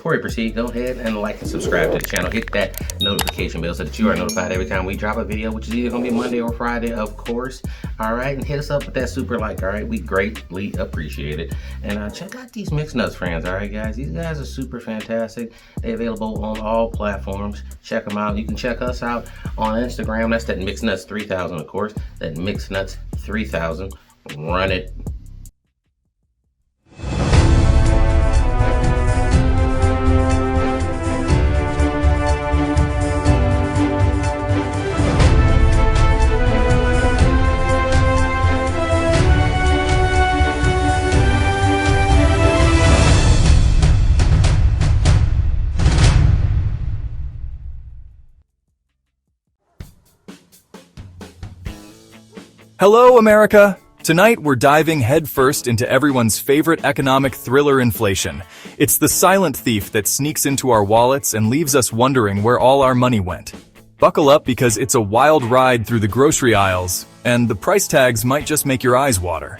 before we proceed, go ahead and like and subscribe to the channel. Hit that notification bell so that you are notified every time we drop a video, which is either going to be Monday or Friday, of course. All right, and hit us up with that super like. All right, we greatly appreciate it. And check out these mixed nuts friends. All right, guys, these guys are super fantastic. They're available on all platforms. Check them out. You can check us out on Instagram. That's that Mixed Nuts 3000, of course. That Mixed Nuts 3000. Run it. Hello, America! Tonight, we're diving headfirst into everyone's favorite economic thriller, inflation. It's the silent thief that sneaks into our wallets and leaves us wondering where all our money went. Buckle up because it's a wild ride through the grocery aisles, and the price tags might just make your eyes water.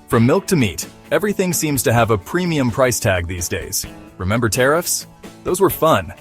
From milk to meat, everything seems to have a premium price tag these days. Remember tariffs? Those were fun.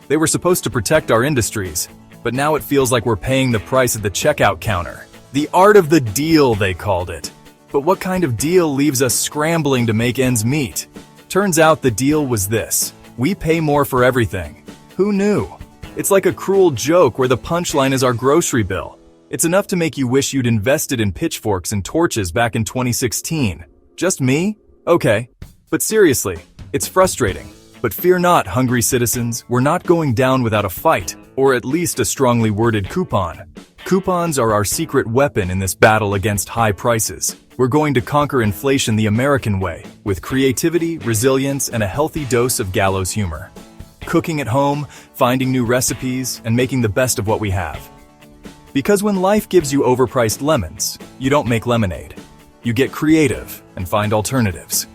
They were supposed to protect our industries, but now it feels like we're paying the price at the checkout counter. The art of the deal, they called it. But what kind of deal leaves us scrambling to make ends meet? Turns out the deal was this: we pay more for everything. Who knew? It's like a cruel joke where the punchline is our grocery bill. It's enough to make you wish you'd invested in pitchforks and torches back in 2016. Just me? Okay. But seriously, it's frustrating. But fear not, hungry citizens, we're not going down without a fight, or at least a strongly worded coupon. Coupons are our secret weapon in this battle against high prices. We're going to conquer inflation the American way, with creativity, resilience, and a healthy dose of gallows humor. Cooking at home, finding new recipes, and making the best of what we have. Because when life gives you overpriced lemons, you don't make lemonade. You get creative and find alternatives.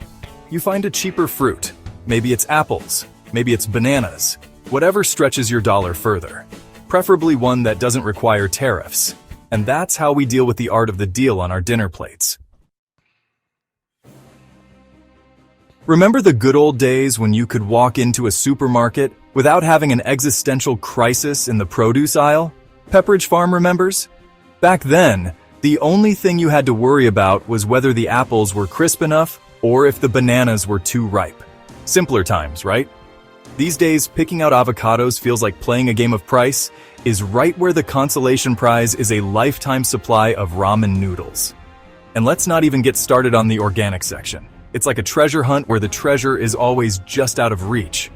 You find a cheaper fruit. Maybe it's apples, maybe it's bananas. Whatever stretches your dollar further. Preferably one that doesn't require tariffs. And that's how we deal with the art of the deal on our dinner plates. Remember the good old days when you could walk into a supermarket without having an existential crisis in the produce aisle? Pepperidge Farm remembers? Back then, the only thing you had to worry about was whether the apples were crisp enough or if the bananas were too ripe. Simpler times, right? These days, picking out avocados feels like playing a game of price is right where the consolation prize is a lifetime supply of ramen noodles. And let's not even get started on the organic section. It's like a treasure hunt where the treasure is always just out of reach.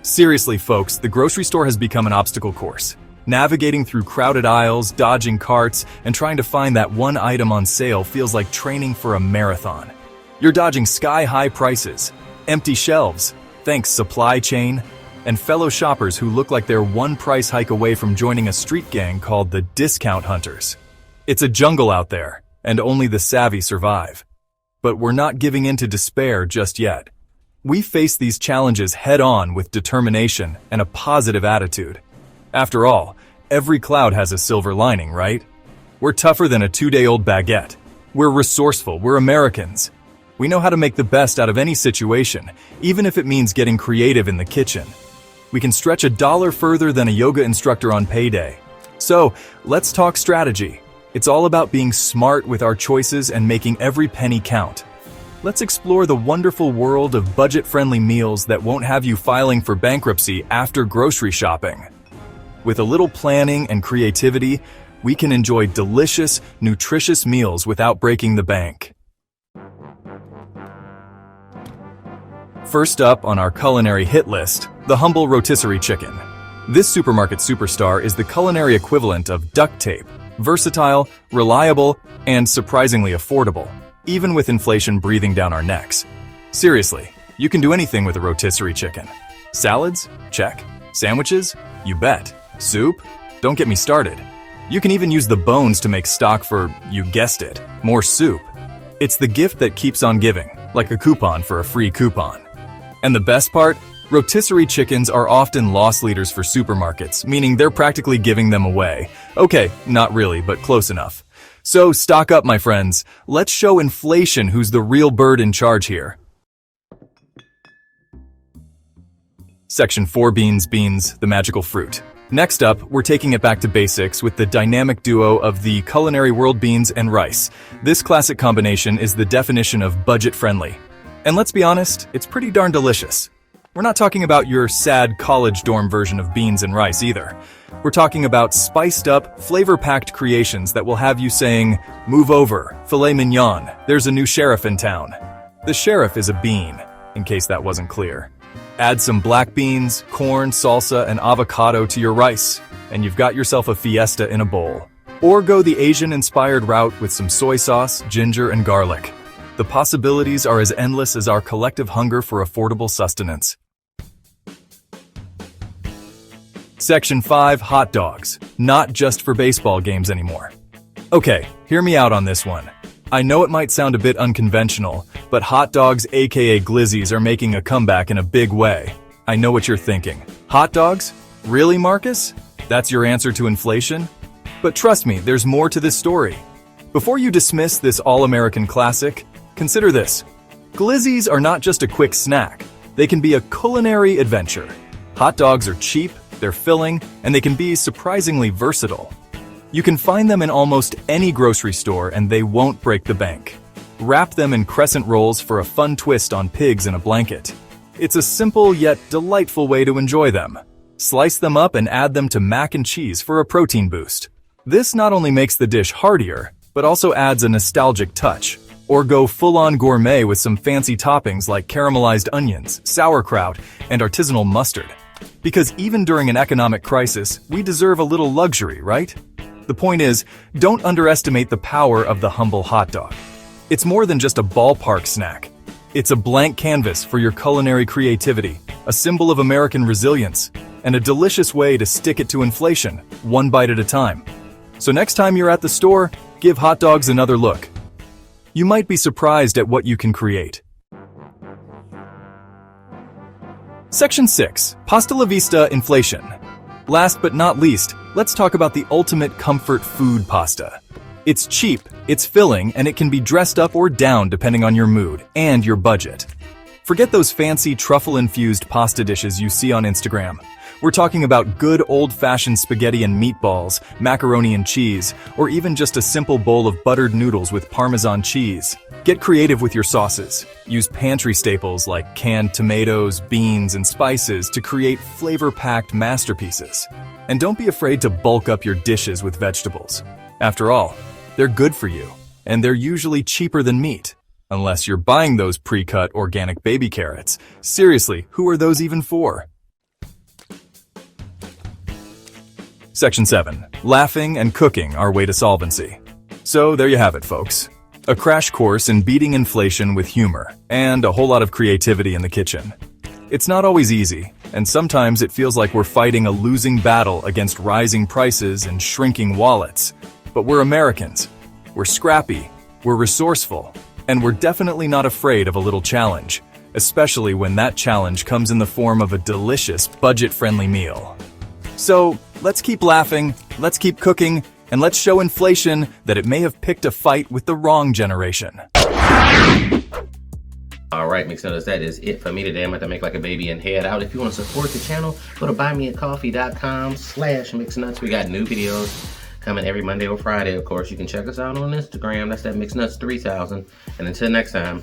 Seriously, folks, the grocery store has become an obstacle course. Navigating through crowded aisles, dodging carts, and trying to find that one item on sale feels like training for a marathon. You're dodging sky-high prices, empty shelves, thanks supply chain, and fellow shoppers who look like they're one price hike away from joining a street gang called the Discount Hunters. It's a jungle out there, and only the savvy survive. But we're not giving in to despair just yet. We face these challenges head-on with determination and a positive attitude. After all, every cloud has a silver lining, right? We're tougher than a 2-day-old baguette. We're resourceful, we're Americans. We know how to make the best out of any situation, even if it means getting creative in the kitchen. We can stretch a dollar further than a yoga instructor on payday. So, let's talk strategy. It's all about being smart with our choices and making every penny count. Let's explore the wonderful world of budget-friendly meals that won't have you filing for bankruptcy after grocery shopping. With a little planning and creativity, we can enjoy delicious, nutritious meals without breaking the bank. First up on our culinary hit list, the humble rotisserie chicken. This supermarket superstar is the culinary equivalent of duct tape, versatile, reliable, and surprisingly affordable, even with inflation breathing down our necks. Seriously, you can do anything with a rotisserie chicken. Salads? Check. Sandwiches? You bet. Soup? Don't get me started. You can even use the bones to make stock for, you guessed it, more soup. It's the gift that keeps on giving, like a coupon for a free coupon. And the best part? Rotisserie chickens are often loss leaders for supermarkets, meaning they're practically giving them away. Okay, not really, but close enough. So stock up, my friends. Let's show inflation who's the real bird in charge here. Section 4 beans, the magical fruit. Next up, we're taking it back to basics with the dynamic duo of the culinary world beans and rice. This classic combination is the definition of budget-friendly. And let's be honest, it's pretty darn delicious. We're not talking about your sad college dorm version of beans and rice either. We're talking about spiced up, flavor-packed creations that will have you saying, "Move over, filet mignon, there's a new sheriff in town." The sheriff is a bean, in case that wasn't clear. Add some black beans, corn, salsa, and avocado to your rice, and you've got yourself a fiesta in a bowl. Or go the Asian-inspired route with some soy sauce, ginger, and garlic. The possibilities are as endless as our collective hunger for affordable sustenance. Section 5, hot dogs. Not just for baseball games anymore. Okay, hear me out on this one. I know it might sound a bit unconventional, but hot dogs aka glizzies are making a comeback in a big way. I know what you're thinking. Hot dogs? Really, Marcus? That's your answer to inflation? But trust me, there's more to this story. Before you dismiss this all-American classic, consider this. Glizzies are not just a quick snack. They can be a culinary adventure. Hot dogs are cheap, they're filling, and they can be surprisingly versatile. You can find them in almost any grocery store and they won't break the bank. Wrap them in crescent rolls for a fun twist on pigs in a blanket. It's a simple yet delightful way to enjoy them. Slice them up and add them to mac and cheese for a protein boost. This not only makes the dish heartier, but also adds a nostalgic touch. Or go full-on gourmet with some fancy toppings like caramelized onions, sauerkraut, and artisanal mustard. Because even during an economic crisis, we deserve a little luxury, right? The point is, don't underestimate the power of the humble hot dog. It's more than just a ballpark snack. It's a blank canvas for your culinary creativity, a symbol of American resilience, and a delicious way to stick it to inflation, one bite at a time. So next time you're at the store, give hot dogs another look. You might be surprised at what you can create. Section 6, Pasta la Vista inflation. Last but not least, let's talk about the ultimate comfort food pasta. It's cheap, it's filling, and it can be dressed up or down depending on your mood and your budget. Forget those fancy truffle-infused pasta dishes you see on Instagram. We're talking about good old-fashioned spaghetti and meatballs, macaroni and cheese, or even just a simple bowl of buttered noodles with Parmesan cheese. Get creative with your sauces. Use pantry staples like canned tomatoes, beans, and spices to create flavor-packed masterpieces. And don't be afraid to bulk up your dishes with vegetables. After all, they're good for you, and they're usually cheaper than meat. Unless you're buying those pre-cut organic baby carrots. Seriously, who are those even for? Section 7. Laughing and cooking our way to solvency. So there you have it, folks. A crash course in beating inflation with humor, and a whole lot of creativity in the kitchen. It's not always easy, and sometimes it feels like we're fighting a losing battle against rising prices and shrinking wallets. But we're Americans. We're scrappy, we're resourceful, and we're definitely not afraid of a little challenge, especially when that challenge comes in the form of a delicious, budget-friendly meal. So, let's keep laughing, let's keep cooking, and let's show inflation that it may have picked a fight with the wrong generation. Alright, Mixed Nuts, that is it for me today. I'm about to make like a baby and head out. If you want to support the channel, go to buymeacoffee.com/mixednuts. We got new videos coming every Monday or Friday. Of course, you can check us out on Instagram. That's that Mixed Nuts 3000. And until next time,